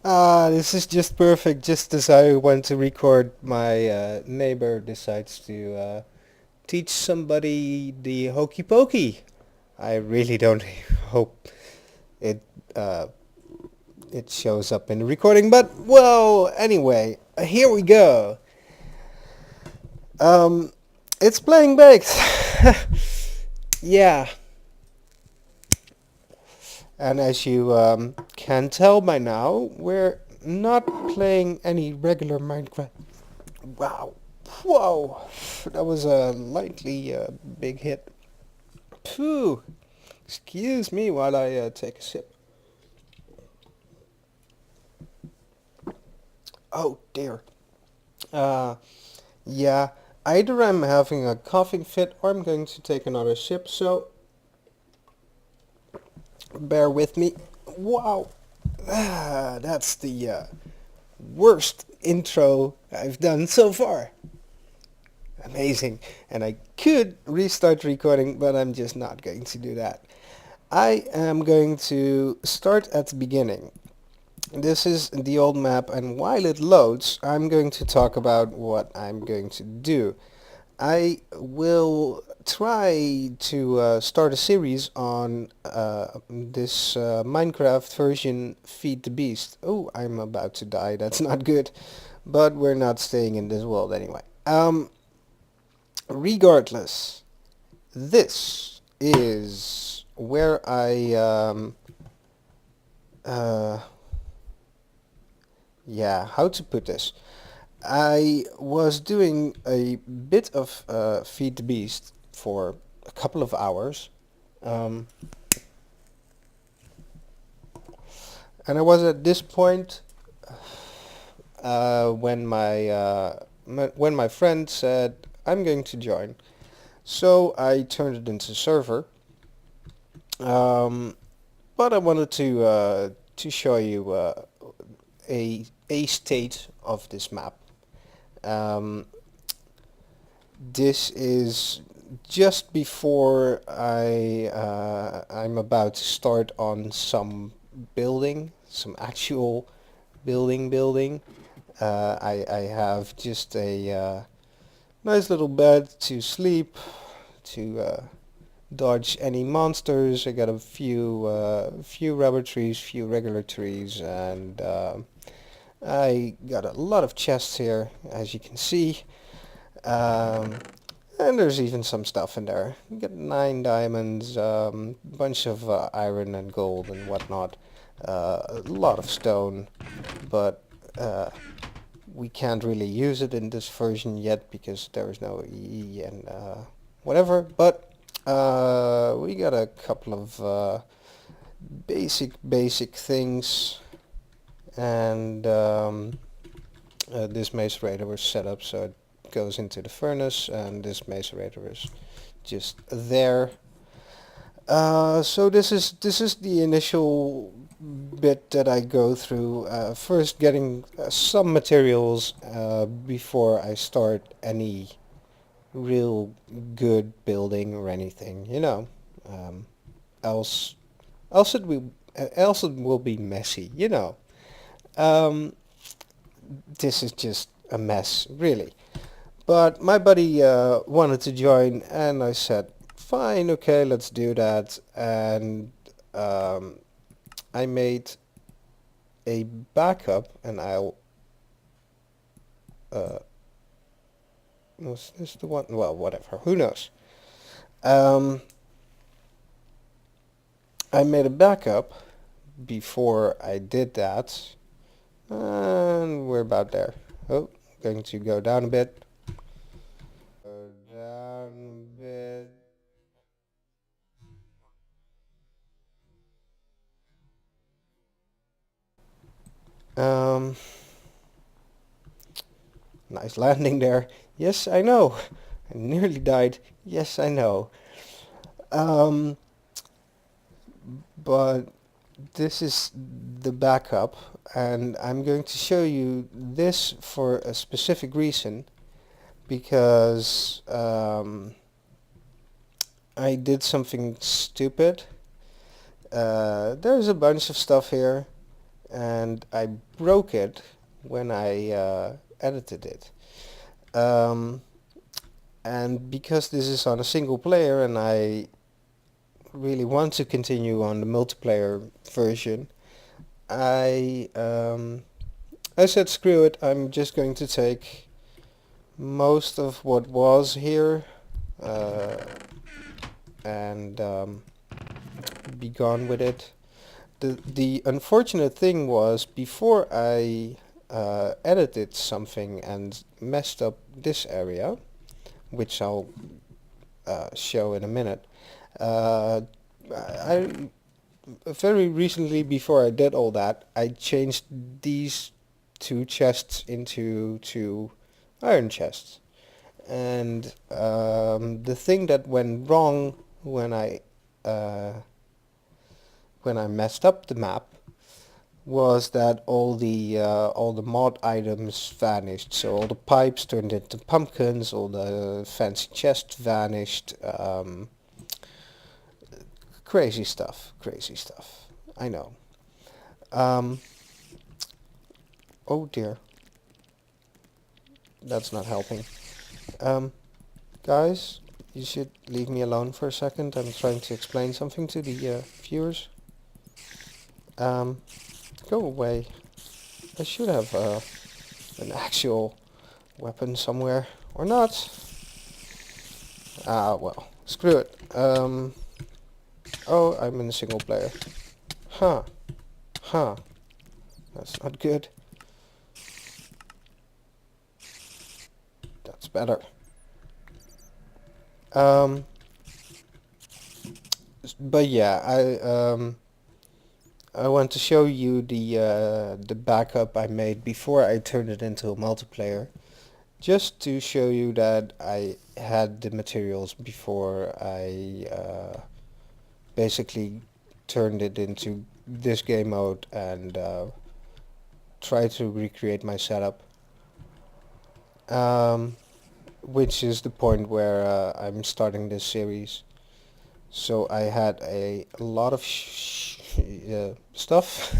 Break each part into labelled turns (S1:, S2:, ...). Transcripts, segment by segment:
S1: This is just perfect. Just as I want to record, my neighbor decides to teach somebody the hokey pokey. I really don't hope it uh, it shows up in the recording, but well, anyway, here we go. Um, it's playing baked. Yeah, and as you can tell by now, we're not playing any regular Minecraft. Wow. Whoa. That was a lightly big hit. Phew. Excuse me while I take a sip. Oh dear. Uh, yeah. Either I'm having a coughing fit or I'm going to take another sip, so bear with me. Wow. That's the worst intro I've done so far. Amazing. And I could restart recording, but I'm just not going to do that. I am going to start at the beginning. This is the old map, and while it loads, I'm going to talk about what I'm going to do. I will try to start a series on this Minecraft version Feed the Beast. Oh, I'm about to die. That's not good. But we're not staying in this world anyway. Regardless, this is where uh, yeah, how to put this? I was doing a bit of Feed the Beast for a couple of hours, um, and I was at this point when my friend said, "I'm going to join." So I turned it into server, um, but I wanted to show you a state of this map. Um, this is just before I'm about to start on some building, some actual building. I have just a nice little bed to sleep, to dodge any monsters. I got a few rubber trees, few regular trees, and I got a lot of chests here, as you can see. Um, and there's even some stuff in there. You get 9 diamonds, bunch of iron and gold and whatnot. A lot of stone, but uh, we can't really use it in this version yet because there is no E and whatever. But we got a couple of basic things, and this macerator was set up so it goes into the furnace, and this macerator is just there. So this is the initial bit that I go through. First, getting some materials before I start any real good building or anything. Um, else else it will be messy. Um, this is just a mess, really. But my buddy wanted to join, and I said, fine, okay, let's do that. And um, I made a backup, and uh, was this the one? Well, whatever, who knows. Um, I made a backup before I did that, and we're about there. Oh, going to go down a bit. Go down a bit. Um, Nice landing there. Yes, I know. I nearly died. Yes, I know. Um, but this is the backup, and I'm going to show you this for a specific reason, because I did something stupid. There's a bunch of stuff here. and I broke it when I edited it. Um, and because this is on a single player and I really want to continue on the multiplayer version, I said screw it, I'm just going to take most of what was here uh, and be gone with it. The unfortunate thing was before I edited something and messed up this area, which I'll show in a minute. Uh, I very recently, before I did all that, I changed these two chests into two iron chests. And the thing that went wrong when uh, I messed up the map was that all the mod items vanished. So all the pipes turned into pumpkins, all the fancy chests vanished. Crazy stuff, crazy stuff. I know. Um, oh dear, that's not helping. Um, guys, you should leave me alone for a second. I'm trying to explain something to the viewers. Um, go away. I should have an actual weapon somewhere. Or not. Ah, well. Screw it. Oh, I'm in a single player. Huh. Huh. That's not good. That's better. But yeah, I want to show you the backup I made before I turned it into a multiplayer, just to show you that I had the materials before I basically turned it into this game mode and tried to recreate my setup. Which is the point where I'm starting this series. So I had a lot of stuff.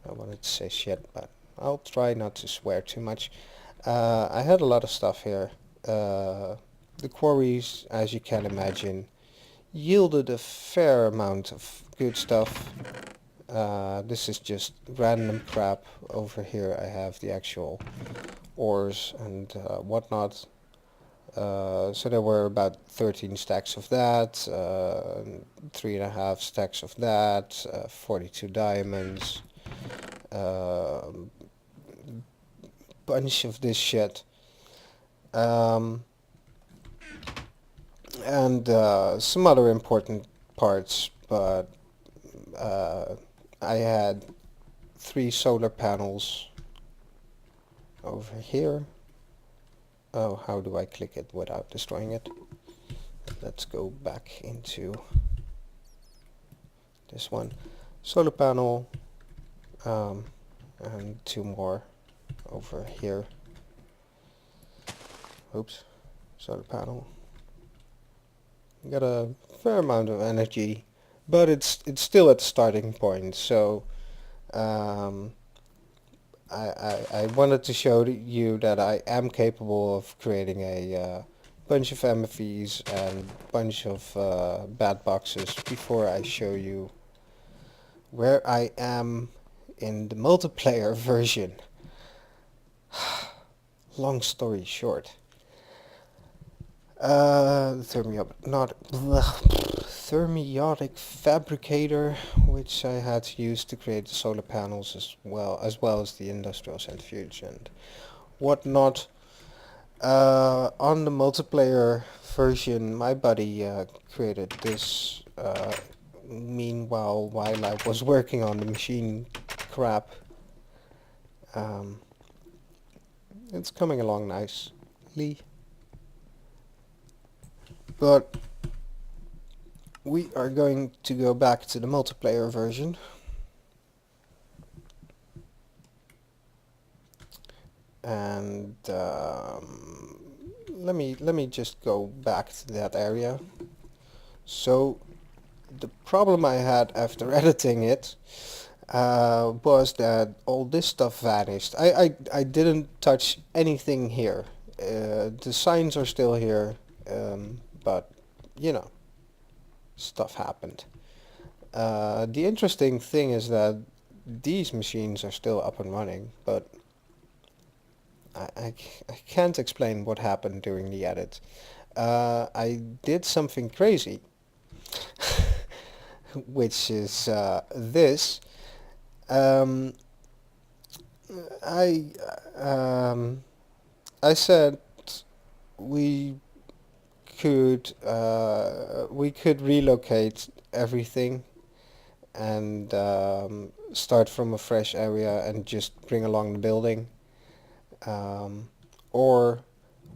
S1: I wanted to say shit, but I'll try not to swear too much. I had a lot of stuff here. The quarries, as you can imagine, yielded a fair amount of good stuff. This is just random crap. Over here I have the actual ores and whatnot. So there were about 13 stacks of that, 3.5 stacks of that, 42 diamonds, bunch of this shit, um, and some other important parts, but I had 3 solar panels over here. Oh, how do I click it without destroying it? Let's go back into this one. Solar panel, and 2 more over here. Oops, solar panel. Got a fair amount of energy, but it's still at the starting point, so I wanted to show you that I am capable of creating a bunch of MFEs and bunch of bad boxes before I show you where I am in the multiplayer version. Long story short. Thermiotic fabricator, which I had to use to create the solar panels as well as the industrial centrifuge and whatnot. On the multiplayer version, my buddy created this. Meanwhile, while I was working on the machine crap, um, it's coming along nicely. But we are going to go back to the multiplayer version. And let me just go back to that area. So the problem I had after editing it was that all this stuff vanished. I didn't touch anything here. The signs are still here, but you know, stuff happened. The interesting thing is that these machines are still up and running, but I can't explain what happened during the edit. I did something crazy, which is this. Um, I um, I said we we could relocate everything and start from a fresh area and just bring along the building, um, or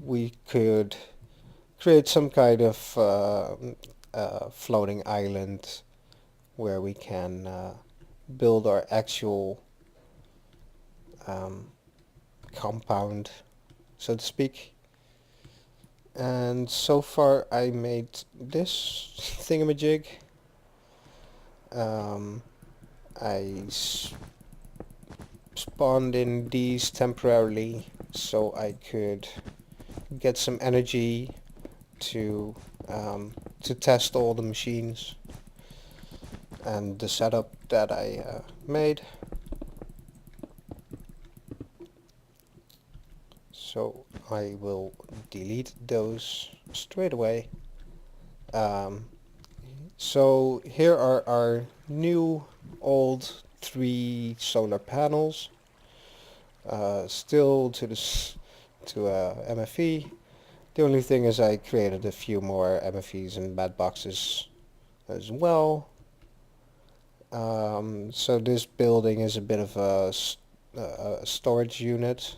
S1: we could create some kind of floating island where we can build our actual um, compound, so to speak. And so far I made this thingamajig. Um, I spawned in these temporarily so I could get some energy to to test all the machines and the setup that I made. So I will delete those straight away. Um, so here are our new old 3 solar panels, still to MFE. The only thing is I created a few more MFEs and bad boxes as well. So this building is a bit of a storage unit,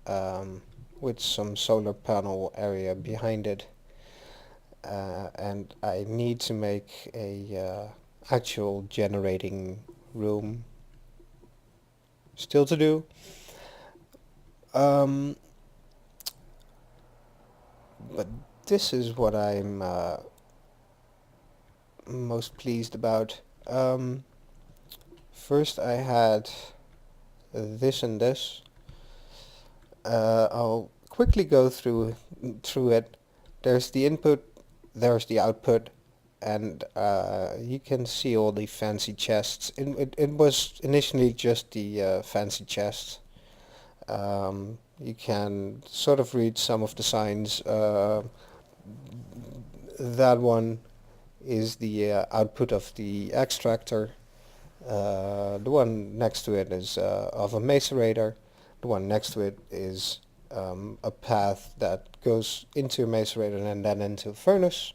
S1: um, with some solar panel area behind it, and I need to make a actual generating room still to do. Um, but this is what I'm most pleased about. First I had this and this. I'll quickly go through it. There's the input, there's the output, and you can see all the fancy chests. It was initially just the fancy chests. You can sort of read some of the signs. That one is the output of the extractor. The one next to it is of a macerator. The one next to it is a path that goes into a macerator and then into a furnace.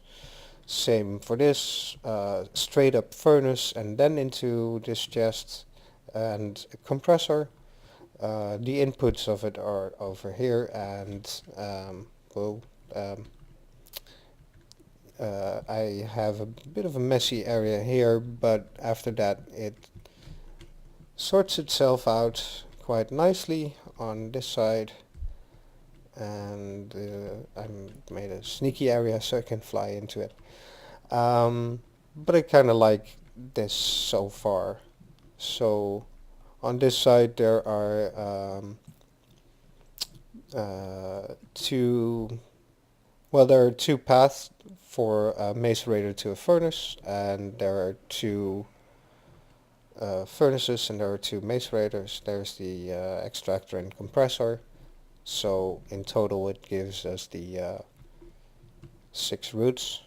S1: Same for this, straight up furnace and then into this chest and a compressor. The inputs of it are over here, and well, um, I have a bit of a messy area here, but after that it sorts itself out quite nicely on this side, and I made a sneaky area so I can fly into it. But I kind of like this so far. So on this side there are two, well, there are 2 paths for a macerator to a furnace, and there are 2 furnaces and there are 2 macerators. There's the extractor and compressor. So in total it gives us the 6 routes,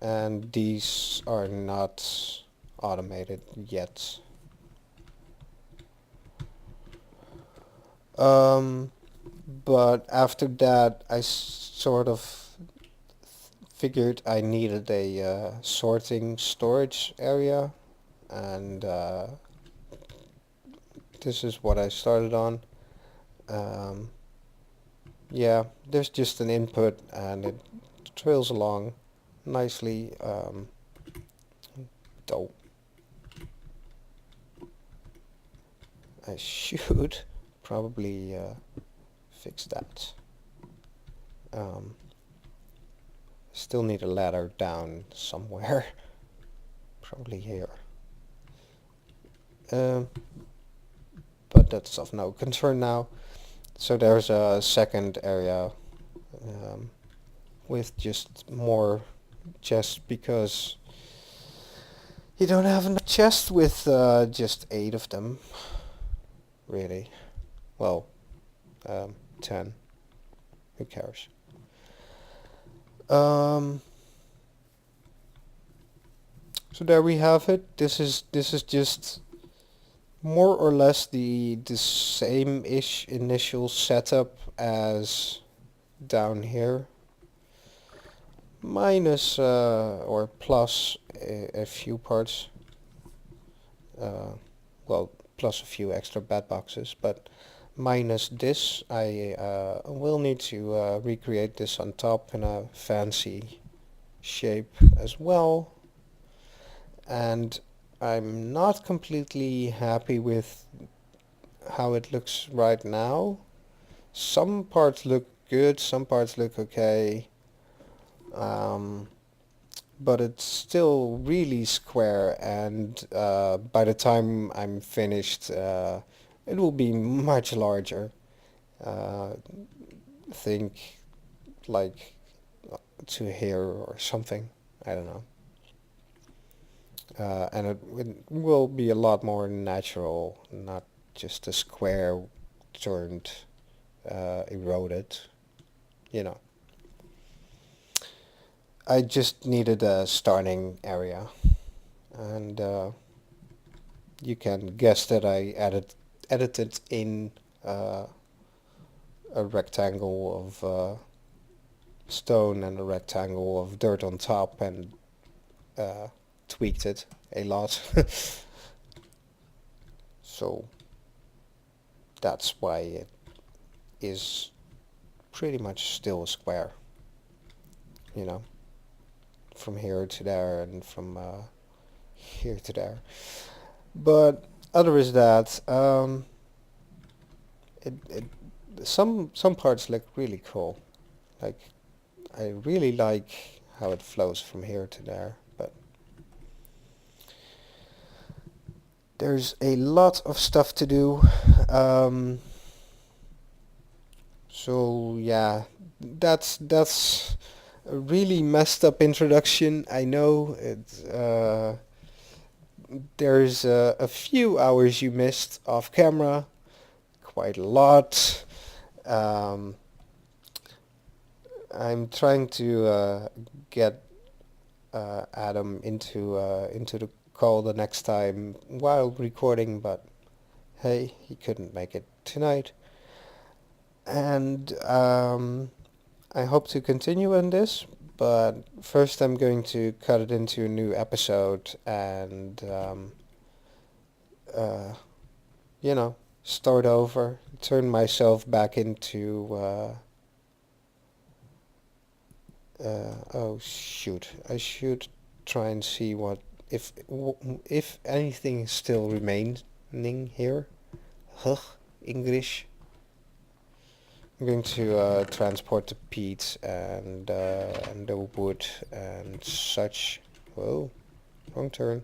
S1: and these are not automated yet. Um, but after that I sort of figured I needed a sorting storage area, and this is what I started on. Um, yeah, there's just an input and it trails along nicely. Though I should probably fix that. Um, Still need a ladder down somewhere. Probably here. Um, but that's of no concern now. So there's a second area um, with just more chests because you don't have enough chests with just 8 of them, really. Well, 10. Who cares? Um, so there we have it. This is just more or less the same-ish initial setup as down here, minus or plus a few parts. Uh, well, plus a few extra bed boxes, but minus this, I will need to recreate this on top in a fancy shape as well. And I'm not completely happy with how it looks right now. Some parts look good, some parts look okay, um, but it's still really square, and by the time I'm finished, it will be much larger. Uh, think like to here or something. I don't know. And it will be a lot more natural, not just a square turned eroded, you know. I just needed a starting area, and you can guess that I edited in uh, a rectangle of stone and a rectangle of dirt on top, and uh, tweaked it a lot. So that's why it is pretty much still a square, you know, from here to there and from here to there. But other is that it some parts look really cool. Like I really like how it flows from here to there, but there's a lot of stuff to do. Um, so yeah, that's a really messed up introduction. I know it. There's a few hours you missed off camera, quite a lot. Um, I'm trying to get Adam into the call the next time while recording, but hey, he couldn't make it tonight. And I hope to continue on this, but first I'm going to cut it into a new episode and uh, you know, start over, turn myself back into oh shoot, I should try and see what if anything is still remaining here. Huh, English. I'm going to transport the peat and the wood and such. Whoa, wrong turn.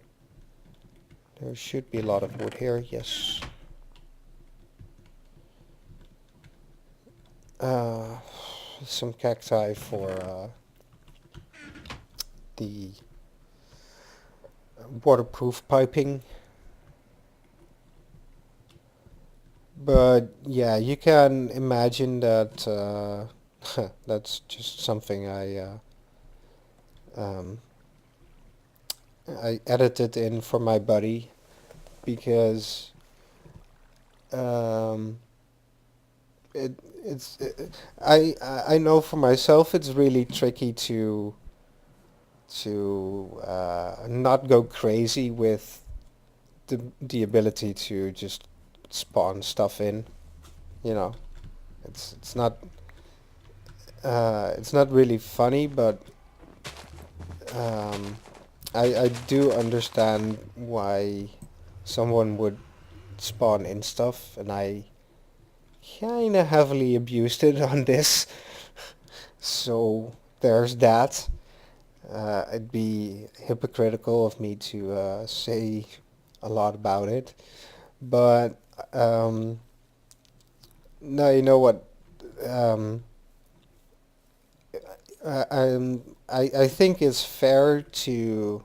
S1: There should be a lot of wood here. Yes. Uh, some cacti for the waterproof piping. But yeah, you can imagine that that's just something um, I edited in for my buddy because um, I know for myself it's really tricky to not go crazy with the ability to just spawn stuff in. You know, it's it's not really funny, but um, I do understand why someone would spawn in stuff, and I kinda heavily abused it on this. So there's that. It'd be hypocritical of me to say a lot about it. But um, no, you know what? Um, I think it's fair to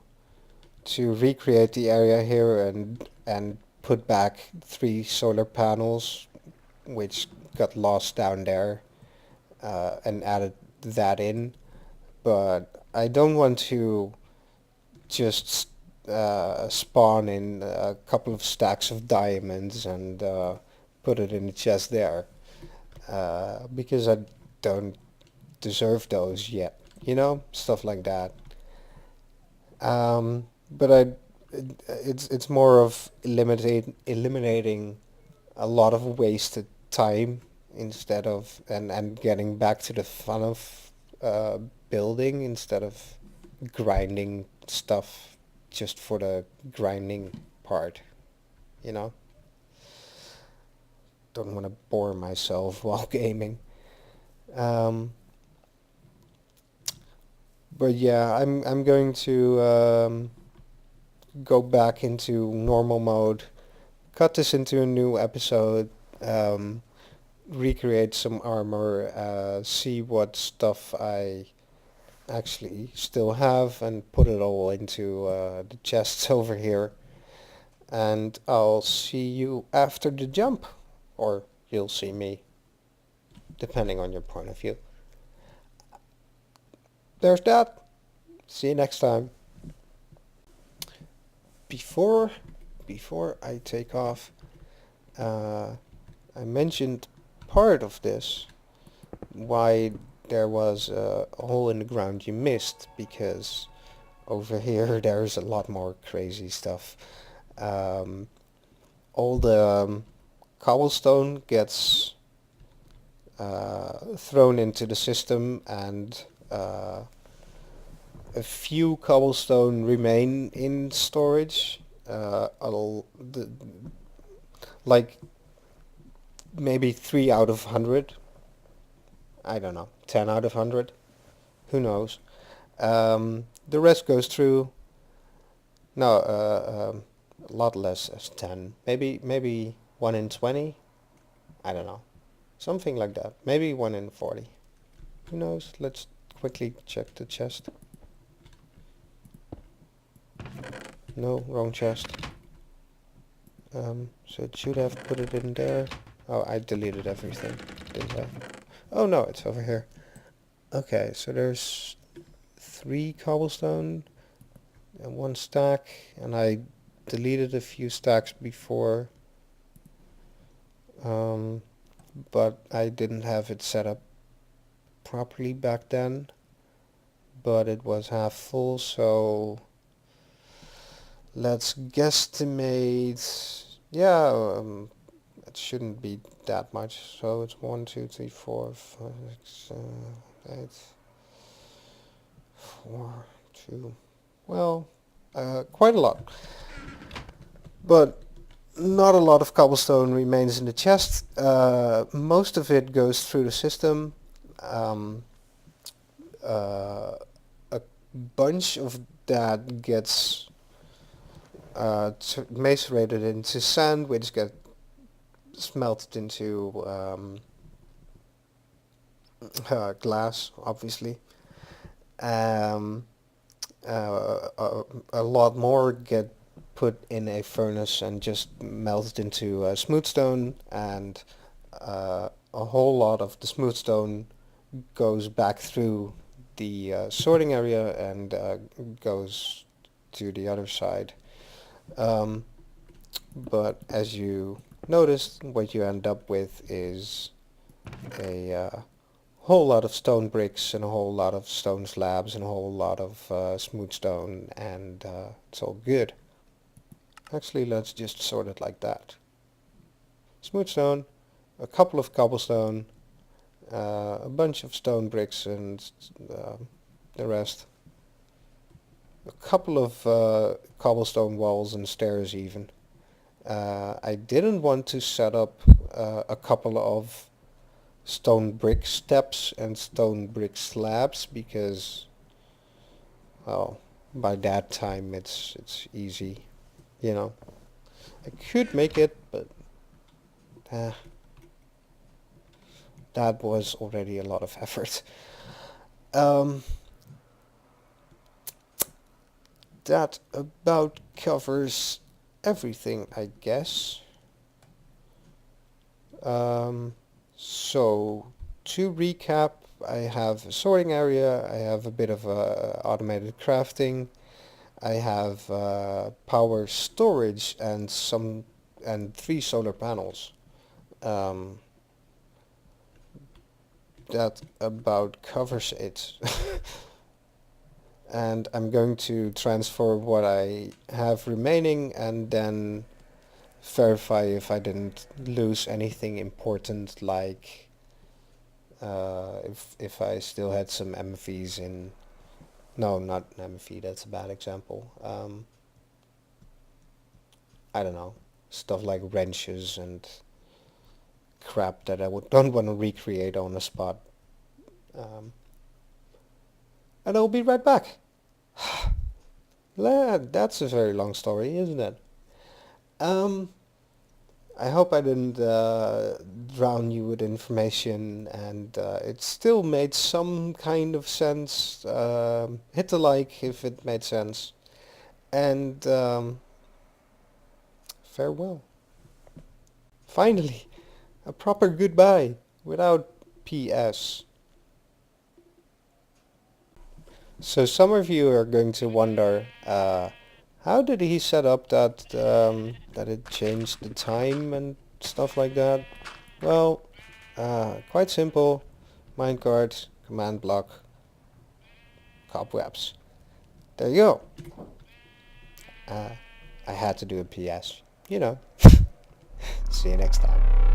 S1: recreate the area here and put back three solar panels, which got lost down there, and added that in. But I don't want to just spawn in a couple of stacks of diamonds and put it in the chest there, because I don't deserve those yet. Stuff like that. But it's more of eliminating a lot of wasted time instead of and getting back to the fun of uh, building instead of grinding stuff just for the grinding part. You know, don't want to bore myself while gaming. Um, but yeah, I'm going to go back into normal mode, cut this into a new episode, um, recreate some armor, see what stuff I actually still have, and put it all into the chests over here. And I'll see you after the jump, or you'll see me, depending on your point of view. There's that. See you next time. Before before I take off, uh, I mentioned part of this, why there was a hole in the ground you missed, because over here there's a lot more crazy stuff. Um, all the cobblestone gets thrown into the system, and a few cobblestone remain in storage. Like maybe 3 out of 100. I don't know, 10 out of 100. Who knows? The rest goes through. No, a lot less as 10. Maybe 1 in 20. I don't know. Something like that. Maybe 1 in 40. Who knows? Let's quickly check the chest. No, wrong chest. So it should have put it in there. Oh, I deleted everything, didn't I? Oh no, it's over here. Okay, so there's 3 cobblestone and 1 stack, and I deleted a few stacks before, um, but I didn't have it set up properly back then, but it was half full, so let's guesstimate. Yeah, it shouldn't be that much. So it's 1, 2, 3, 4, 5, 6, 8, 4, 2. Well, quite a lot. But not a lot of cobblestone remains in the chest. Most of it goes through the system. Um, a bunch of that gets macerated into sand, which gets smelted into glass, obviously. Um, a lot more get put in a furnace and just melted into smooth stone, and a whole lot of the smooth stone goes back through the sorting area and goes to the other side. Um, but as you noticed, what you end up with is a whole lot of stone bricks and a whole lot of stone slabs and a whole lot of smooth stone, and it's all good. Actually, let's just sort it like that. Smooth stone, a couple of cobblestone, a bunch of stone bricks, and the rest. A couple of cobblestone walls and stairs even. I didn't want to set up a couple of stone brick steps and stone brick slabs because, well, by that time it's easy, you know. I could make it, but uh, that was already a lot of effort. Um, that about covers everything, I guess. Um, so to recap, I have a sorting area, I have a bit of automated crafting, I have power storage and 3 solar panels. Um, that about covers it. And I'm going to transfer what I have remaining and then verify if I didn't lose anything important, like if I still had some MFEs in. No, not an MFE, that's a bad example. I don't know, stuff like wrenches and crap that don't want to recreate on the spot. Um, and I'll be right back. That's a very long story, isn't it? Um, I hope I didn't drown you with information, and it still made some kind of sense. Hit the like if it made sense, and farewell. Finally, a proper goodbye without PS. So some of you are going to wonder, how did he set up that it changed the time and stuff like that? Well, quite simple. Minecart, command block, cobwebs. There you go. Uh, I had to do a PS. You know. See you next time.